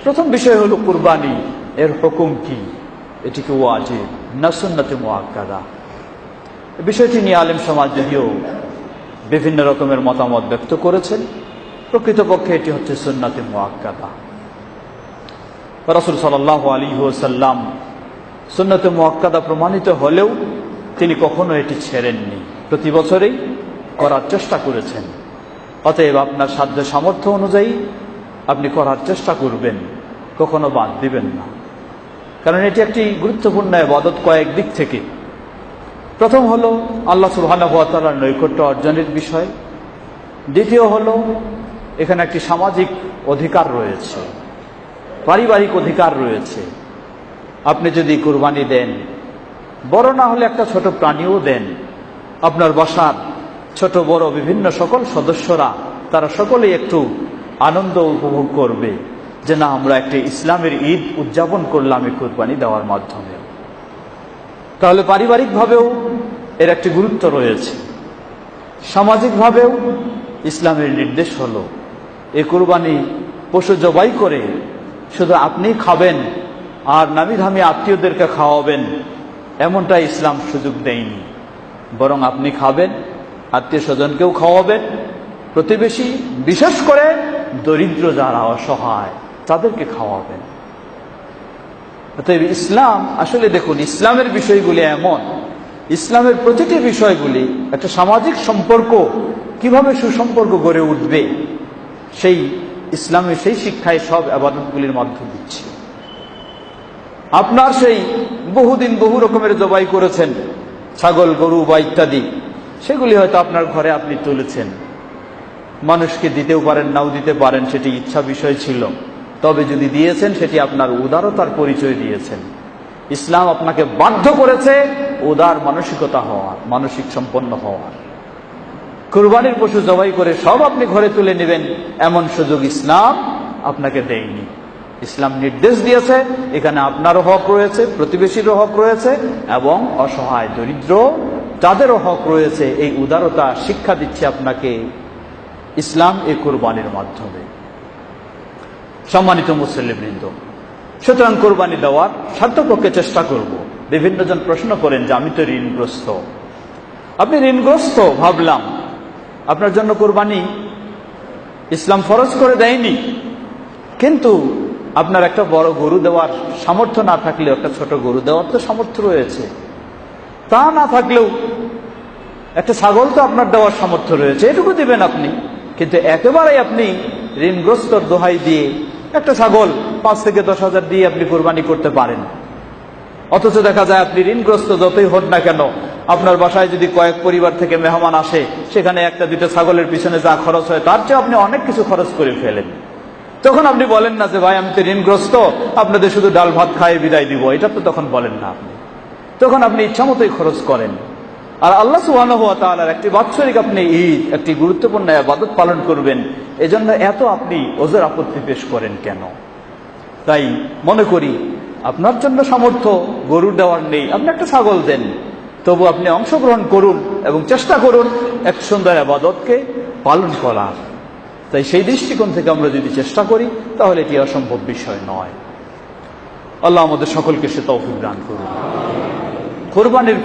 প্রথম বিষয় হলো কুরবানি, এর হুকুম কি? এটি কি ওয়াজিব না সুন্নতে মুআক্কাদা? এই বিষয়টি নিয়ে আলেম সমাজ যদিও বিভিন্ন রকমের মতামত ব্যক্ত করেছেন, প্রকৃতপক্ষে এটি হচ্ছে সুন্নতে মুআক্কাদা। রাসূল সাল্লাল্লাহু আলাইহি ওয়াসাল্লাম সুন্নতে মুআক্কাদা প্রমাণিত হলেও তিনি কখনো এটি ছেড়েননি, প্রতি বছরেই করার চেষ্টা করেছেন। অতএব আপনার সাধ্য সামর্থ্য অনুযায়ী আপনি করার চেষ্টা করবেন, কখনো বাদ দিবেন না, কারণ এটি একটি গুরুত্বপূর্ণ ইবাদত কয়েক দিক থেকে। প্রথম হলো আল্লাহ সুবহানাহু ওয়া তাআলার নৈকট্য অর্জনের বিষয়। দ্বিতীয় হলো এখানে একটি সামাজিক অধিকার রয়েছে, পারিবারিক অধিকার রয়েছে। আপনি যদি কুরবানি দেন, বড় না হলে একটা ছোট প্রাণীও দেন, আপনার বাসার ছোট বড় বিভিন্ন সকল সদস্যরা তারা সকলেই একটু আনন্দ উপভোগ করবে যে না, আমরা একটি ইসলামের ঈদ উদযাপন করলাম এই কুরবানি দেওয়ার মাধ্যমে। তাহলে পারিবারিকভাবেও এর একটি গুরুত্ব রয়েছে। সামাজিকভাবেও ইসলামের নির্দেশ হলো এই কুরবানি পশু জবাই করে শুধু আপনি খাবেন আর নামি দামি আত্মীয়দেরকে খাওয়াবেন, এমনটা ইসলাম সুযোগ দেয়নি। বরং আপনি খাবেন, আত্মীয় স্বজনকেও খাওয়াবেন, প্রতিবেশী বিশেষ করে দরিদ্র যারা অসহায় তাদেরকে খাওয়াবেন। অতএব ইসলাম আসলে দেখুন, ইসলামের বিষয়গুলি এমন, ইসলামের প্রতিটি বিষয়গুলি একটা সামাজিক সম্পর্ক কিভাবে সুসম্পর্ক গড়ে উঠবে সেই ইসলামের সেই শিক্ষায় সব ইবাদতগুলির মাধ্যম দিচ্ছে। আপনার সেই বহুদিন বহু রকমের জবাই করেছেন ছাগল গরু বা ইত্যাদি, সেগুলি হয়তো আপনার ঘরে আপনি তুলেছেন, মানুষকে দিতেও পারেন নাও দিতে পারেন, সেটি ইচ্ছা বিষয় ছিল। তবে যদি দিয়েছেন সেটি আপনার উদারতার পরিচয় দিয়েছেন। ইসলাম আপনাকে বাধ্য করেছে উদার মানসিকতা হওয়ার, মানসিক সম্পন্ন হওয়ার। কুরবানির পশু জবাই করে সব আপনি ঘরে তুলে নেবেন এমন সুযোগ ইসলাম আপনাকে দেয়নি। ইসলাম নির্দেশ দিয়েছে এখানে আপনারও হক রয়েছে, প্রতিবেশীরও হক রয়েছে এবং অসহায় দরিদ্র তাদেরও হক রয়েছে। এই উদারতা শিক্ষা দিচ্ছে আপনাকে ইসলাম এই কুরবানির মাধ্যমে। সম্মানিত মুসলিমবৃন্দ, সুতরাং কুরবানি দেওয়ার সাধ্যপক্ষে চেষ্টা করব। বিভিন্ন জন প্রশ্ন করেন যে আমি তো ঋণগ্রস্ত। আপনি ঋণগ্রস্ত ভাবলাম, আপনার জন্য কুরবানি ইসলাম ফরজ করে দেয়নি, কিন্তু আপনার একটা বড় গরু দেওয়ার সামর্থ্য না থাকলেও একটা ছোট গরু দেওয়ার তো সামর্থ্য রয়েছে। তা না থাকলেও একটা ছাগল তো আপনার দেওয়ার সামর্থ্য রয়েছে, এটুকু দিবেন আপনি। কিন্তু একেবারেই আপনি ঋণগ্রস্তর দোহাই দিয়ে একটা ছাগল 5 থেকে 10 হাজার দিয়ে আপনি কুরবানি করতে পারেন, অথচ দেখা যায় আপনি ঋণগ্রস্ত যতই হোক না কেন, আপনার বাসায় যদি কয়েক পরিবার থেকে মেহমান আসে, সেখানে একটা দুটো ছাগলের পিছনে যা খরচ হয় তার চেয়ে আপনি অনেক কিছু খরচ করে ফেলেন। তখন আপনি বলেন না যে ভাই আমি তো ঋণগ্রস্ত, আপনাদের শুধু ডাল ভাত খাইয়ে বিদায় দিব, এটা তো তখন বলেন না আপনি। তখন আপনি ইচ্ছা মতোই খরচ করেন। আর আল্লাহ সুবহানাহু ওয়া তাআলার একটি বাৎসরিক আপনি ঈদ, একটি গুরুত্বপূর্ণ ইবাদত পালন করবেন, এজন্য এত আপনি ওজর আপত্তি পেশ করেন কেন? তাই মনে করি আপনার জন্য সামর্থ্য গরু দেওয়ার নেই, আপনি একটা ছাগল দেন, তবু আপনি অংশগ্রহণ করুন এবং চেষ্টা করুন এক সুন্দর ইবাদতকে পালন করার। তাই সেই দৃষ্টিকোণ থেকে আমরা যদি চেষ্টা করি তাহলে এটি অসম্ভব বিষয় নয়। আল্লাহ আমাদের সকলকে সে তৌফিক দান করুন। কুরবানির